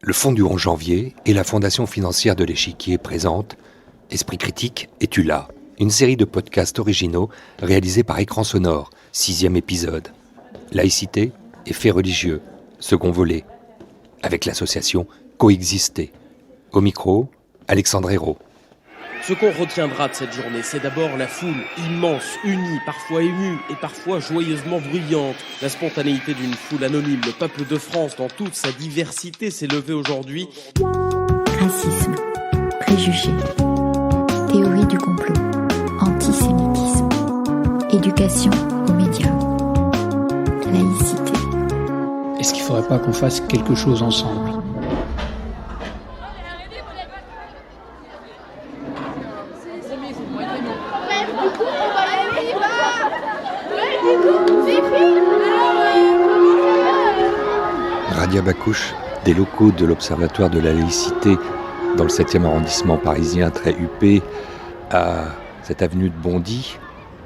Le Fonds du 11 janvier et la Fondation financière de l'Échiquier présentent Esprit critique et tu l'as, une série de podcasts originaux réalisés par Écran Sonore, 6e épisode. Laïcité et faits religieux, second volet, avec l'association Coexister. Au micro, Alexandre Hérault. Ce qu'on retiendra de cette journée, c'est d'abord la foule immense, unie, parfois émue et parfois joyeusement bruyante. La spontanéité d'une foule anonyme, le peuple de France dans toute sa diversité s'est levé aujourd'hui. Racisme, préjugés, théorie du complot, antisémitisme, éducation aux médias, laïcité. Est-ce qu'il ne faudrait pas qu'on fasse quelque chose ensemble ? Radia Bakouche, des locaux de l'Observatoire de la laïcité dans le 7e arrondissement parisien très huppé, à cette avenue de Bondy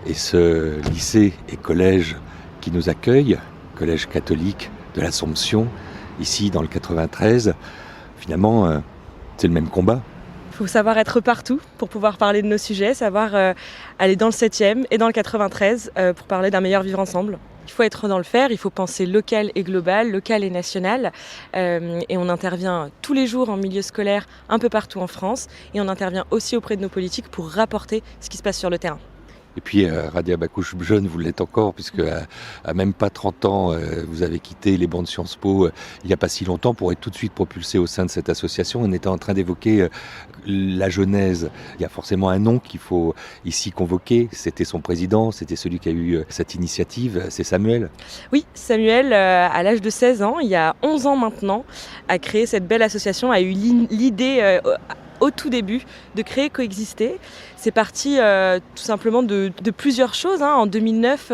et ce lycée et collège qui nous accueille, collège catholique de l'Assomption, ici dans le 93. Finalement, c'est le même combat. Il faut savoir être partout pour pouvoir parler de nos sujets, savoir aller dans le 7e et dans le 93 pour parler d'un meilleur vivre ensemble. Il faut être dans le faire, il faut penser local et global, local et national. Et on intervient tous les jours en milieu scolaire, un peu partout en France. Et on intervient aussi auprès de nos politiques pour rapporter ce qui se passe sur le terrain. Et puis Radia Bakouche jeune, vous l'êtes encore, puisque à même pas 30 ans, vous avez quitté les bancs de Sciences Po il n'y a pas si longtemps pour être tout de suite propulsé au sein de cette association. On était en train d'évoquer la genèse. Il y a forcément un nom qu'il faut ici convoquer. C'était son président, c'était celui qui a eu cette initiative, c'est Samuel. Oui, Samuel, à l'âge de 16 ans, il y a 11 ans maintenant, a créé cette belle association, a eu l'idée au tout début de créer Coexister. C'est parti tout simplement de plusieurs choses. En 2009,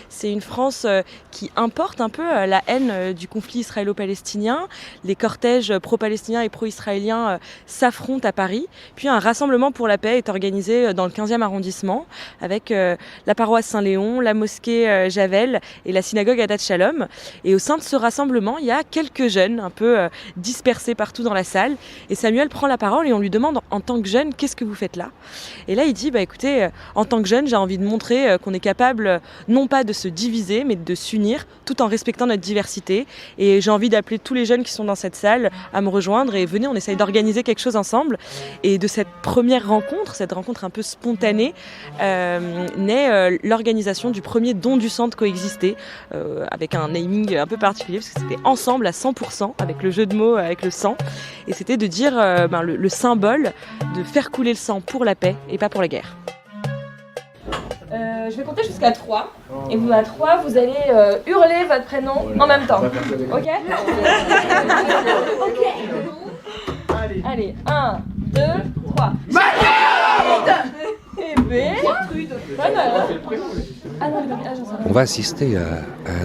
c'est une France qui importe un peu la haine du conflit israélo-palestinien. Les cortèges pro-palestiniens et pro-israéliens s'affrontent à Paris. Puis un rassemblement pour la paix est organisé dans le 15e arrondissement avec la paroisse Saint-Léon, la mosquée Javel et la synagogue Hadat Shalom. Et au sein de ce rassemblement, il y a quelques jeunes un peu dispersés partout dans la salle. Et Samuel prend la parole et on lui demande en tant que jeune, qu'est-ce que vous faites là ? Et là, il dit, écoutez, en tant que jeune, j'ai envie de montrer qu'on est capable non pas de se diviser, mais de s'unir tout en respectant notre diversité. Et j'ai envie d'appeler tous les jeunes qui sont dans cette salle à me rejoindre et venez, on essaye d'organiser quelque chose ensemble. Et de cette première rencontre, cette rencontre un peu spontanée, naît l'organisation du premier don du sang de Coexister, avec un naming un peu particulier, parce que c'était ensemble à 100%, avec le jeu de mots, avec le sang. Et c'était de dire le symbole de faire couler le sang pour la paix et pas pour la guerre. Je vais compter jusqu'à 3. Et vous, à 3, vous allez hurler votre prénom en même temps. Ok ? Ok. Allez, 1, 2, 3. Et B. On va assister à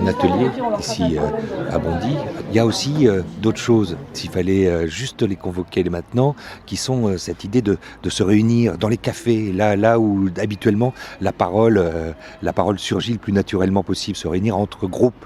un atelier ici à Bondy. Il y a aussi d'autres choses, s'il fallait juste les convoquer maintenant, qui sont cette idée de se réunir dans les cafés, là où habituellement la parole surgit le plus naturellement possible, se réunir entre groupes.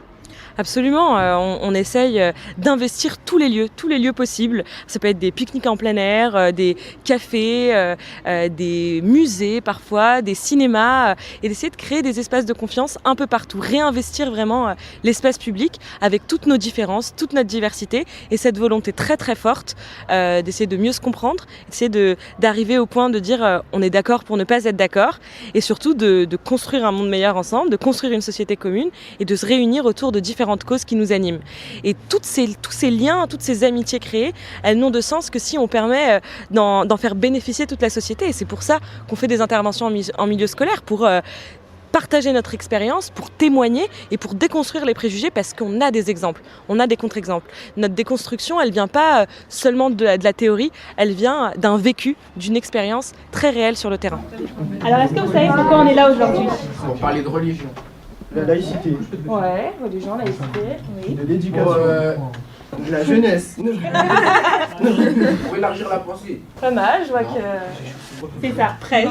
Absolument, on essaye d'investir tous les lieux possibles. Ça peut être des pique-niques en plein air, des cafés, des musées parfois, des cinémas, et d'essayer de créer des espaces de confiance un peu partout. Réinvestir vraiment l'espace public avec toutes nos différences, toute notre diversité, et cette volonté très très forte d'essayer de mieux se comprendre, d'essayer d'arriver au point de dire on est d'accord pour ne pas être d'accord, et surtout de construire un monde meilleur ensemble, de construire une société commune, et de se réunir autour de différentes causes qui nous animent. Et tous ces liens, toutes ces amitiés créées, elles n'ont de sens que si on permet d'en faire bénéficier toute la société. Et c'est pour ça qu'on fait des interventions en milieu scolaire, pour partager notre expérience, pour témoigner et pour déconstruire les préjugés, parce qu'on a des exemples, on a des contre-exemples. Notre déconstruction, elle vient pas seulement de la théorie, elle vient d'un vécu, d'une expérience très réelle sur le terrain. Alors, est-ce que vous savez pourquoi on est là aujourd'hui ? Pour parler de religion. La laïcité. Ouais, religion, laïcité, oui. De l'éducation. De la jeunesse. Pour élargir la pensée. Pas mal, je vois que... C'est ça, presque.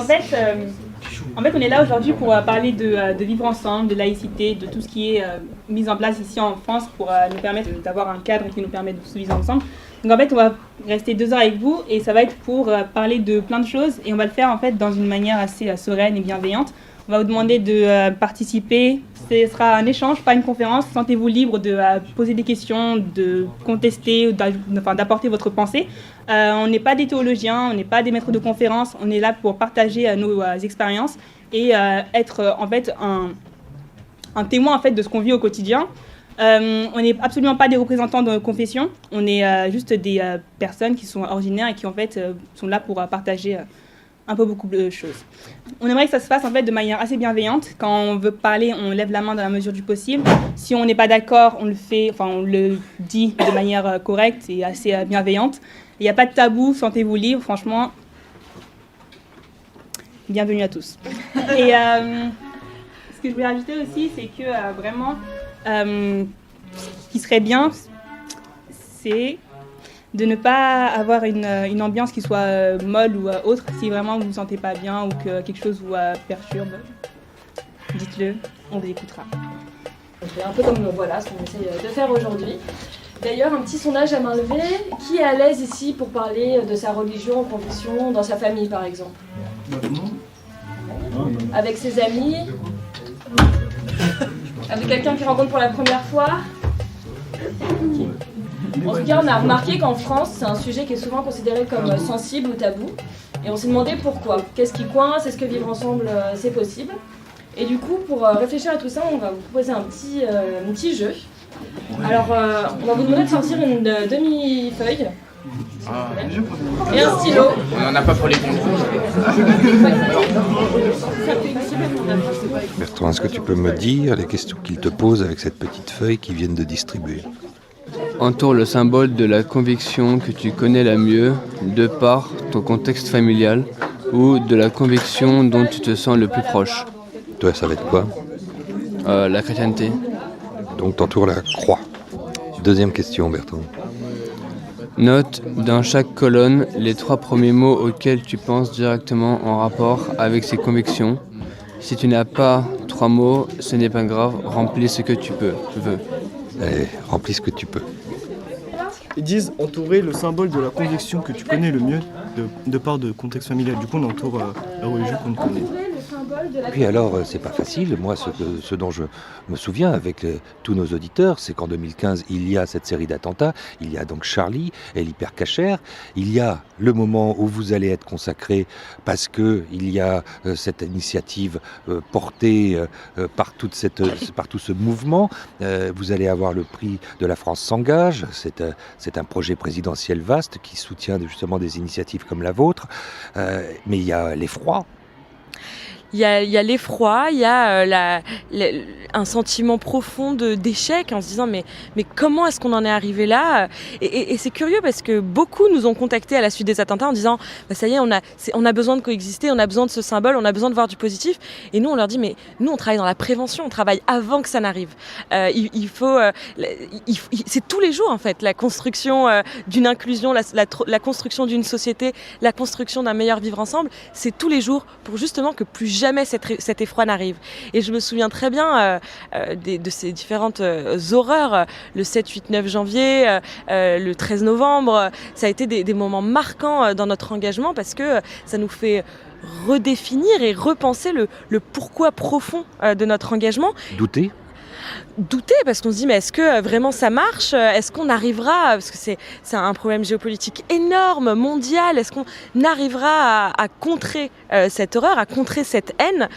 En fait, on est là aujourd'hui pour parler de vivre ensemble, de laïcité, de tout ce qui est mis en place ici en France pour nous permettre d'avoir un cadre qui nous permet de se vivre ensemble. Donc en fait, on va rester 2 heures avec vous et ça va être pour parler de plein de choses et on va le faire en fait dans une manière assez sereine et bienveillante. On va vous demander de participer. Ce sera un échange, pas une conférence. Sentez-vous libre de poser des questions, de contester, d'apporter votre pensée. On n'est pas des théologiens, on n'est pas des maîtres de conférences. On est là pour partager nos expériences et être en fait un témoin en fait de ce qu'on vit au quotidien. On n'est absolument pas des représentants de confession. On est juste des personnes qui sont ordinaires et qui en fait sont là pour partager un peu beaucoup de choses. On aimerait que ça se fasse en fait de manière assez bienveillante. Quand on veut parler, on lève la main dans la mesure du possible. Si on n'est pas d'accord, on le dit de manière correcte et assez bienveillante. Il n'y a pas de tabou, sentez-vous libre, franchement. Bienvenue à tous. Et ce que je voulais rajouter aussi, c'est que vraiment, ce qui serait bien, c'est de ne pas avoir une ambiance qui soit molle ou autre. Si vraiment vous ne vous sentez pas bien ou que quelque chose vous perturbe, dites-le, on vous écoutera. Un peu comme voilà, ce qu'on essaie de faire aujourd'hui. D'ailleurs, un petit sondage à main levée. Qui est à l'aise ici pour parler de sa religion, confession, dans sa famille par exemple? Avec ses amis? Avec quelqu'un qu'il rencontre pour la première fois? En tout cas, on a remarqué qu'en France, c'est un sujet qui est souvent considéré comme sensible ou tabou. Et on s'est demandé pourquoi. Qu'est-ce qui coince? Est-ce que vivre ensemble, c'est possible? Et du coup, pour réfléchir à tout ça, on va vous proposer un petit jeu. Alors, on va vous demander de sortir une demi-feuille. Et un stylo. On n'en a pas pour les comptes. Bertrand, est-ce que tu peux me dire les questions qu'ils te posent avec cette petite feuille qu'ils viennent de distribuer? Entoure le symbole de la conviction que tu connais la mieux, de par ton contexte familial, ou de la conviction dont tu te sens le plus proche. Toi, ça va être quoi? La chrétienté. Donc t'entoures la croix. Deuxième question, Bertrand. Note dans chaque colonne les 3 premiers mots auxquels tu penses directement en rapport avec ces convictions. Si tu n'as pas 3 mots, ce n'est pas grave, remplis ce que tu veux. Allez, remplis ce que tu peux. Ils disent entourer le symbole de la conviction que tu connais le mieux de part de contexte familial. Du coup, on entoure la religion qu'on connaît. Puis alors, c'est pas facile. Moi, ce dont je me souviens avec tous nos auditeurs, c'est qu'en 2015, il y a cette série d'attentats. Il y a donc Charlie et l'hypercacher. Il y a le moment où vous allez être consacré parce que il y a cette initiative portée par tout ce mouvement. Vous allez avoir le prix de La France s'engage. C'est un projet présidentiel vaste qui soutient justement des initiatives comme la vôtre. Mais il y a l'effroi. Il y a l'effroi, il y a un sentiment profond d'échec en se disant mais comment est-ce qu'on en est arrivé là? Et c'est curieux parce que beaucoup nous ont contactés à la suite des attentats en disant ça y est, on a besoin de coexister, on a besoin de ce symbole, on a besoin de voir du positif. Et nous on leur dit mais nous on travaille dans la prévention, on travaille avant que ça n'arrive. C'est tous les jours en fait la construction d'une inclusion, la construction d'une société, la construction d'un meilleur vivre ensemble, c'est tous les jours pour justement que plus jamais cet effroi n'arrive. Et je me souviens très bien de ces différentes horreurs, le 7, 8, 9 janvier, le 13 novembre, ça a été des moments marquants dans notre engagement parce que ça nous fait redéfinir et repenser le pourquoi profond de notre engagement. Douter parce qu'on se dit mais est-ce que vraiment ça marche? Est-ce qu'on arrivera, parce que c'est un problème géopolitique énorme, mondial, est-ce qu'on arrivera à contrer cette horreur, à contrer cette haine?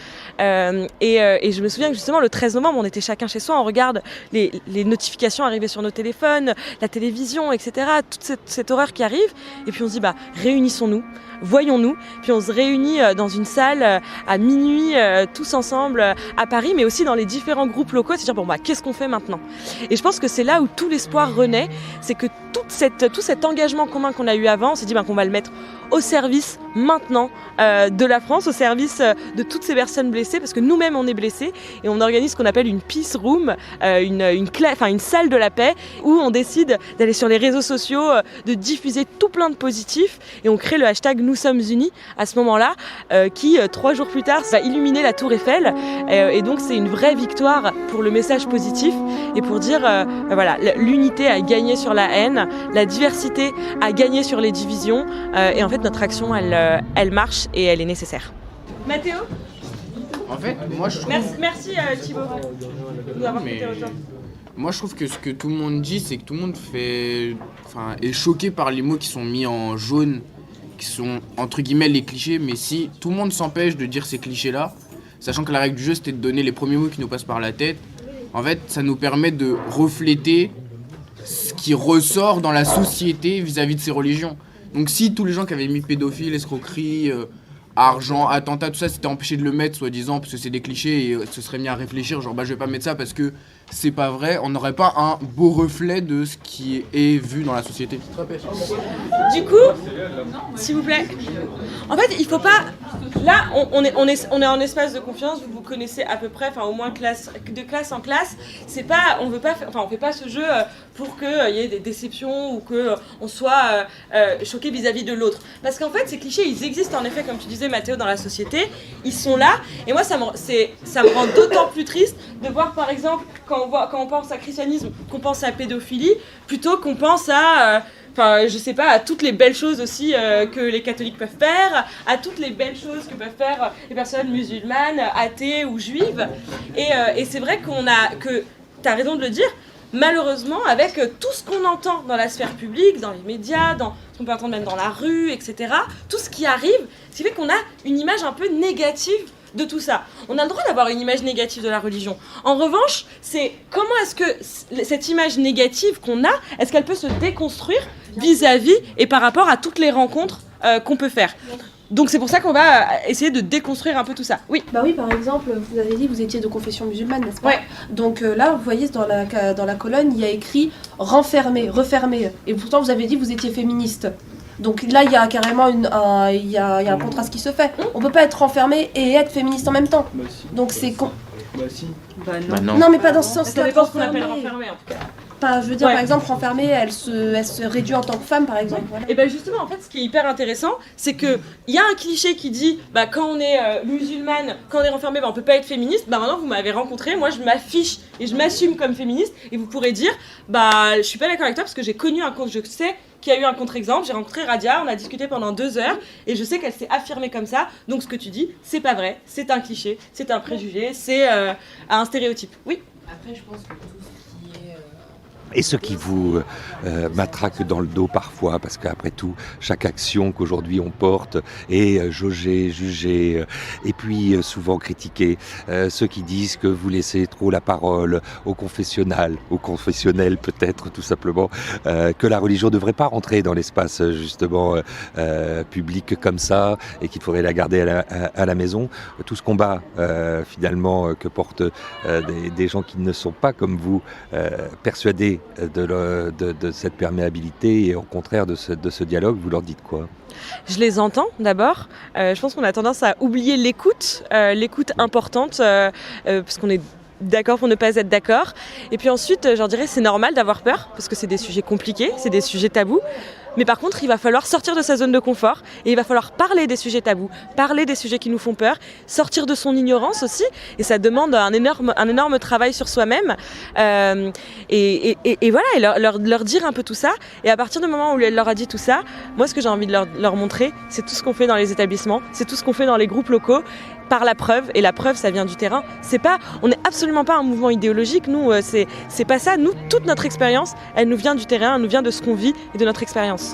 Et je me souviens que justement le 13 novembre on était chacun chez soi, on regarde les notifications arriver sur nos téléphones, la télévision, etc., toute cette horreur qui arrive et puis on se dit réunissons-nous, voyons-nous, puis on se réunit dans une salle à minuit tous ensemble à Paris, mais aussi dans les différents groupes locaux, c'est-à-dire qu'est-ce qu'on fait maintenant? Et je pense que c'est là où tout l'espoir renaît, c'est que tout cet engagement commun qu'on a eu avant, on s'est dit qu'on va le mettre au service maintenant de la France, au service de toutes ces personnes blessées, parce que nous-mêmes on est blessés et on organise ce qu'on appelle une peace room, une salle de la paix où on décide d'aller sur les réseaux sociaux, de diffuser tout plein de positifs et on crée le hashtag Nous sommes unis à ce moment-là qui 3 jours plus tard va illuminer la tour Eiffel et donc c'est une vraie victoire pour le message message positif et pour dire voilà, l'unité a gagné sur la haine, la diversité a gagné sur les divisions et en fait notre action elle marche et elle est nécessaire. Mathéo ? En fait, moi je trouve... Merci Thibaut de nous avoir prêté autant. Moi je trouve que ce que tout le monde dit, c'est que tout le monde est choqué par les mots qui sont mis en jaune, qui sont entre guillemets les clichés, mais si tout le monde s'empêche de dire ces clichés-là, sachant que la règle du jeu c'était de donner les premiers mots qui nous passent par la tête, en fait ça nous permet de refléter ce qui ressort dans la société vis-à-vis de ces religions. Donc si tous les gens qui avaient mis pédophile, escroquerie, argent, attentat, tout ça, c'était empêché de le mettre, soi-disant, parce que c'est des clichés, et se serait mis à réfléchir, genre, je vais pas mettre ça parce que c'est pas vrai, on n'aurait pas un beau reflet de ce qui est vu dans la société. Du coup, s'il vous plaît, en fait, il faut pas... Là, on est en espace de confiance, vous connaissez à peu près, au moins de classe en classe, c'est pas, on fait pas ce jeu pour qu'il y ait des déceptions ou qu'on soit choqué vis-à-vis de l'autre. Parce qu'en fait, ces clichés, ils existent en effet, comme tu disais Mathéo, dans la société, ils sont là, et moi ça me rend d'autant plus triste de voir par exemple, quand on pense à christianisme, qu'on pense à pédophilie, plutôt qu'on pense à... à toutes les belles choses aussi que les catholiques peuvent faire, à toutes les belles choses que peuvent faire les personnes musulmanes, athées ou juives. Et c'est vrai que tu as raison de le dire, malheureusement, avec tout ce qu'on entend dans la sphère publique, dans les médias, dans ce qu'on peut entendre même dans la rue, etc., tout ce qui arrive, ce qui fait qu'on a une image un peu négative de tout ça. On a le droit d'avoir une image négative de la religion. En revanche, c'est comment est-ce que cette image négative qu'on a, est-ce qu'elle peut se déconstruire vis-à-vis et par rapport à toutes les rencontres qu'on peut faire. Donc c'est pour ça qu'on va essayer de déconstruire un peu tout ça. Oui. Bah oui, par exemple, vous avez dit que vous étiez de confession musulmane, n'est-ce pas ? Ouais. Donc là, vous voyez, dans la colonne, il y a écrit « renfermer »,« refermer ». Et pourtant, vous avez dit que vous étiez féministe. Donc là, il y a carrément un contraste qui se fait. On peut pas être renfermé et être féministe en même temps. Bah si. Donc c'est... Bah si. Bah non. Bah non. Non, mais pas dans ce sens-là. Ça dépend ce qu'on appelle renfermé en tout cas. Je veux dire, par exemple, renfermée, elle se réduit en tant que femme, par exemple. Voilà. Et bien justement, en fait, ce qui est hyper intéressant, c'est qu'il y a un cliché qui dit quand on est musulmane, quand on est renfermé, on peut pas être féministe. Maintenant, vous m'avez rencontré, moi je m'affiche et je m'assume comme féministe. Et vous pourrez dire, je suis pas d'accord avec toi parce que j'ai connu je sais qu'il y a eu un contre-exemple. J'ai rencontré Radia, on a discuté pendant 2 heures et je sais qu'elle s'est affirmée comme ça. Donc ce que tu dis, c'est pas vrai, c'est un cliché, c'est un préjugé, c'est un stéréotype. Oui. Après, je pense que tout ce qui est... Et ceux qui vous matraquent dans le dos parfois, parce qu'après tout, chaque action qu'aujourd'hui on porte est jaugée, jugée, et puis souvent critiquée. Ceux qui disent que vous laissez trop la parole aux confessionnels peut-être tout simplement, que la religion ne devrait pas rentrer dans l'espace justement public comme ça, et qu'il faudrait la garder à la maison. Tout ce combat finalement que portent des gens qui ne sont pas comme vous, persuadés de cette perméabilité et au contraire de ce dialogue, vous leur dites quoi ? Je les entends d'abord. Je pense qu'on a tendance à oublier l'écoute importante, parce qu'on est d'accord pour ne pas être d'accord. Et puis ensuite, je leur dirais, c'est normal d'avoir peur, parce que c'est des sujets compliqués, c'est des sujets tabous. Mais par contre, il va falloir sortir de sa zone de confort et il va falloir parler des sujets tabous, parler des sujets qui nous font peur, sortir de son ignorance aussi. Et ça demande un énorme travail sur soi-même. Et voilà, et leur dire un peu tout ça. Et à partir du moment où elle leur a dit tout ça, moi, ce que j'ai envie de leur montrer, c'est tout ce qu'on fait dans les établissements, c'est tout ce qu'on fait dans les groupes locaux, par la preuve. Et la preuve, ça vient du terrain. On n'est absolument pas un mouvement idéologique. Nous, c'est pas ça. Nous, toute notre expérience, elle nous vient du terrain, elle nous vient de ce qu'on vit et de notre expérience.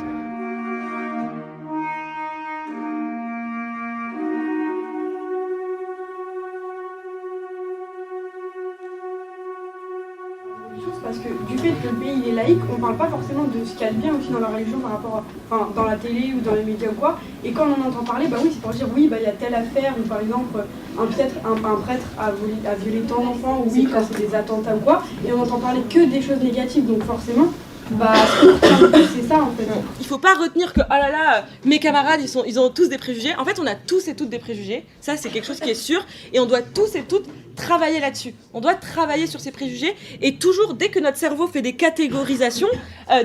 Parce que du fait que le pays il est laïque, on parle pas forcément de ce qu'il y a de bien aussi dans la religion par rapport à, dans la télé ou dans les médias ou quoi. Et quand on en entend parler, oui, c'est pour dire oui, il y a telle affaire, ou par exemple un prêtre a violé tant d'enfants, ou oui, quand c'est des attentats ou quoi. Et on entend parler que des choses négatives, donc forcément, c'est ça en fait. Il faut pas retenir que, oh là là, mes camarades, ils ont tous des préjugés. En fait, on a tous et toutes des préjugés. Ça, c'est quelque chose qui est sûr. Et on doit tous et toutes travailler là-dessus. On doit travailler sur ces préjugés et toujours, dès que notre cerveau fait des catégorisations,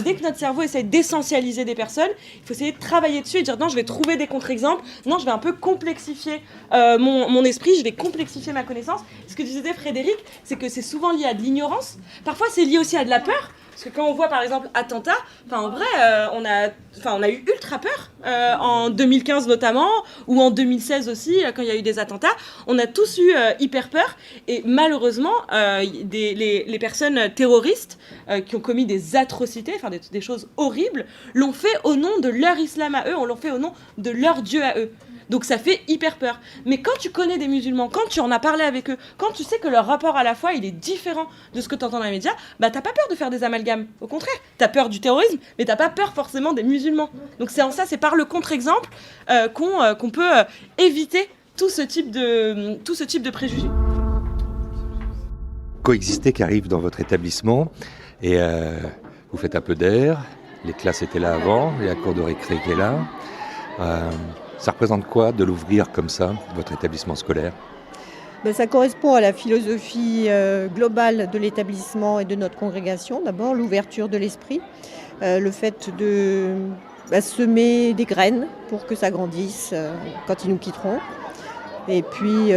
dès que notre cerveau essaie d'essentialiser des personnes, il faut essayer de travailler dessus et dire non, je vais trouver des contre-exemples, non, je vais un peu complexifier mon esprit, je vais complexifier ma connaissance. Ce que disait Frédéric, c'est que c'est souvent lié à de l'ignorance. Parfois, c'est lié aussi à de la peur. Parce que quand on voit par exemple attentat, en vrai, on a eu ultra peur en 2015 notamment, ou en 2016 aussi, quand il y a eu des attentats. On a tous eu hyper peur. Et malheureusement, les personnes terroristes qui ont commis des atrocités, des choses horribles, l'ont fait au nom de leur islam à eux, on l'ont fait au nom de leur Dieu à eux. Donc ça fait hyper peur. Mais quand tu connais des musulmans, quand tu en as parlé avec eux, quand tu sais que leur rapport à la foi, il est différent de ce que tu entends dans les médias, bah t'as pas peur de faire des amalgames. Au contraire, t'as peur du terrorisme, mais t'as pas peur forcément des musulmans. Donc c'est en ça, c'est par le contre-exemple qu'on peut éviter tout ce type de préjugés. Coexister qui arrive dans votre établissement et vous faites un peu d'air, les classes étaient là avant, il y a la cour de récré qui est là. Ça représente quoi de l'ouvrir comme ça, votre établissement scolaire ? Ça correspond à la philosophie globale de l'établissement et de notre congrégation. D'abord, l'ouverture de l'esprit, le fait de semer des graines pour que ça grandisse quand ils nous quitteront. Et puis,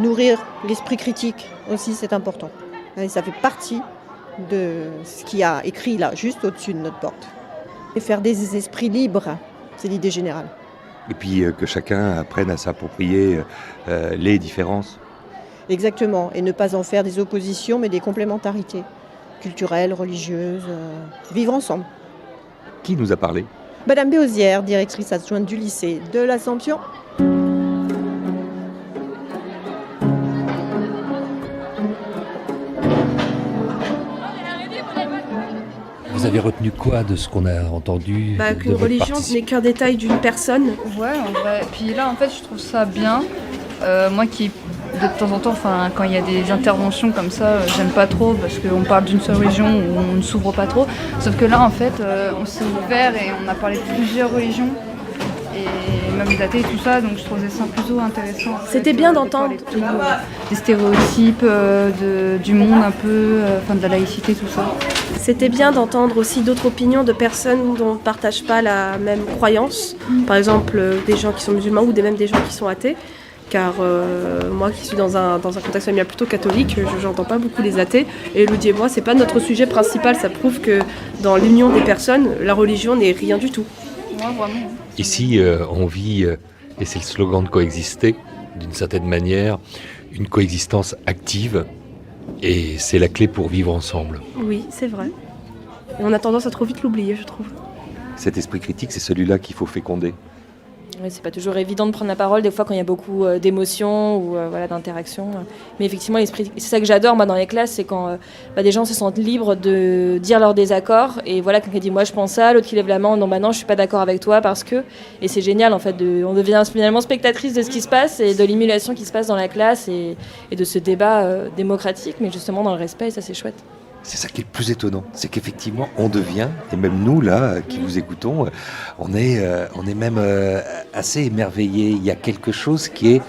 nourrir l'esprit critique aussi, c'est important. Et ça fait partie de ce qu'il y a écrit là, juste au-dessus de notre porte. Et faire des esprits libres, c'est l'idée générale. Et puis que chacun apprenne à s'approprier les différences. Exactement, et ne pas en faire des oppositions, mais des complémentarités culturelles, religieuses, vivre ensemble. Qui nous a parlé ? Madame Béosière, directrice adjointe du lycée de l'Assomption. Vous avez retenu quoi de ce qu'on a entendu ? Qu'une religion n'est qu'un détail d'une personne. Ouais, en vrai. Puis là, en fait, je trouve ça bien. Moi qui, de temps en temps, quand il y a des interventions comme ça, j'aime pas trop parce qu'on parle d'une seule religion où on ne s'ouvre pas trop. Sauf que là, en fait, on s'est ouvert et on a parlé de plusieurs religions. Et même d'athées et tout ça, donc je trouvais ça plutôt intéressant. C'était bien d'entendre des stéréotypes du monde un peu, de la laïcité, tout ça. C'était bien d'entendre aussi d'autres opinions de personnes dont on ne partage pas la même croyance. Par exemple, des gens qui sont musulmans ou même des gens qui sont athées. Car moi qui suis dans un contexte familial plutôt catholique, je n'entends pas beaucoup les athées. Et Elodie et moi, c'est pas notre sujet principal. Ça prouve que dans l'union des personnes, la religion n'est rien du tout. Ouais, vraiment. Ici, on vit, et c'est le slogan de coexister, d'une certaine manière, une coexistence active. Et c'est la clé pour vivre ensemble. Oui, c'est vrai. Et on a tendance à trop vite l'oublier, je trouve. Cet esprit critique, c'est celui-là qu'il faut féconder. Oui, c'est pas toujours évident de prendre la parole, des fois quand il y a beaucoup d'émotions ou d'interactions. Mais effectivement, l'esprit, c'est ça que j'adore moi dans les classes, c'est quand des gens se sentent libres de dire leur désaccord. Et voilà, quelqu'un dit moi je pense ça, l'autre qui lève la main, non je suis pas d'accord avec toi parce que. Et c'est génial en fait, on devient finalement spectatrice de ce qui se passe et de l'émulation qui se passe dans la classe et de ce débat démocratique, mais justement dans le respect, et ça c'est chouette. C'est ça qui est le plus étonnant, c'est qu'effectivement on devient, et même nous là qui vous écoutons, on est même assez émerveillés. Il y a quelque chose qui est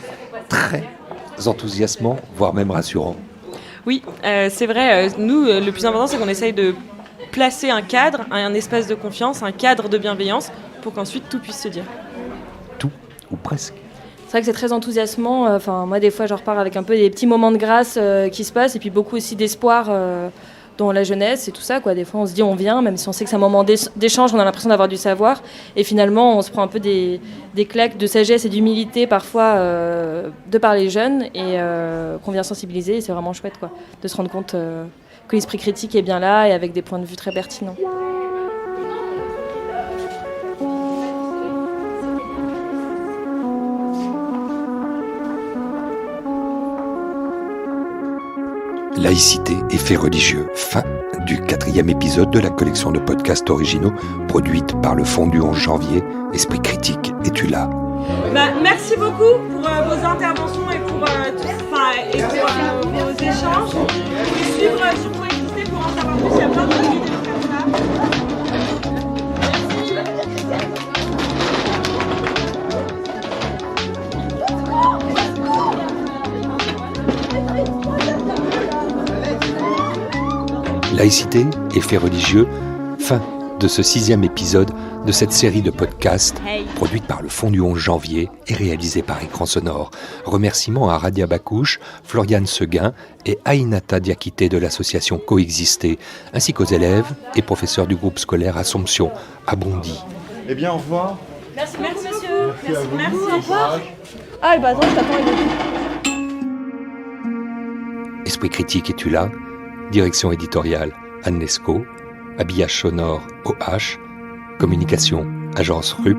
très enthousiasmant, voire même rassurant. Oui, c'est vrai, nous le plus important c'est qu'on essaye de placer un cadre, un espace de confiance, un cadre de bienveillance pour qu'ensuite tout puisse se dire. Tout, ou presque. C'est vrai que c'est très enthousiasmant, moi des fois je repars avec un peu des petits moments de grâce qui se passent et puis beaucoup aussi d'espoir dans la jeunesse et tout ça, quoi. Des fois on se dit on vient, même si on sait que c'est un moment d'échange, on a l'impression d'avoir du savoir et finalement on se prend un peu des claques de sagesse et d'humilité parfois de par les jeunes et qu'on vient sensibiliser et c'est vraiment chouette quoi, de se rendre compte que l'esprit critique est bien là et avec des points de vue très pertinents. Laïcité et faits religieux. Fin du 4e épisode de la collection de podcasts originaux produite par le Fonds du 11 janvier. Esprit critique, es-tu là ? Merci beaucoup pour vos interventions et pour vos échanges. Suivre sur Coexister pour en savoir plus, il y a plein de vidéos comme ça. Laïcité et faits religieux, fin de ce 6e épisode de cette série de podcasts produite par le Fonds du 11 janvier et réalisée par Écran Sonore. Remerciements à Radia Bakouche, Floriane Seguin et Ainata Diakité de l'association Coexister, ainsi qu'aux élèves et professeurs du groupe scolaire Assomption à Bondy. Eh bien, au revoir. Merci beaucoup, monsieur. Merci, au revoir. Ah, et bah attends, je t'attends. Esprit critique, es-tu là? Direction éditoriale, Anne Lescaut. Habillage sonore, OH. Communication, agence RUP.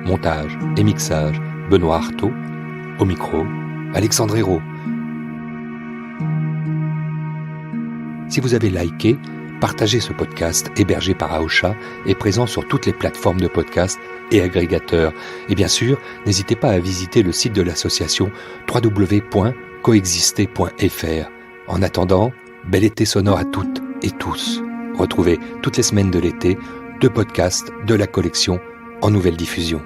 Montage et mixage, Benoît Artaud. Au micro, Alexandre Hérault. Si vous avez liké, partagez ce podcast hébergé par Aosha et présent sur toutes les plateformes de podcast et agrégateurs. Et bien sûr, n'hésitez pas à visiter le site de l'association www.coexister.fr. En attendant, bel été sonore à toutes et tous. Retrouvez toutes les semaines de l'été 2 podcasts de la collection en nouvelle diffusion.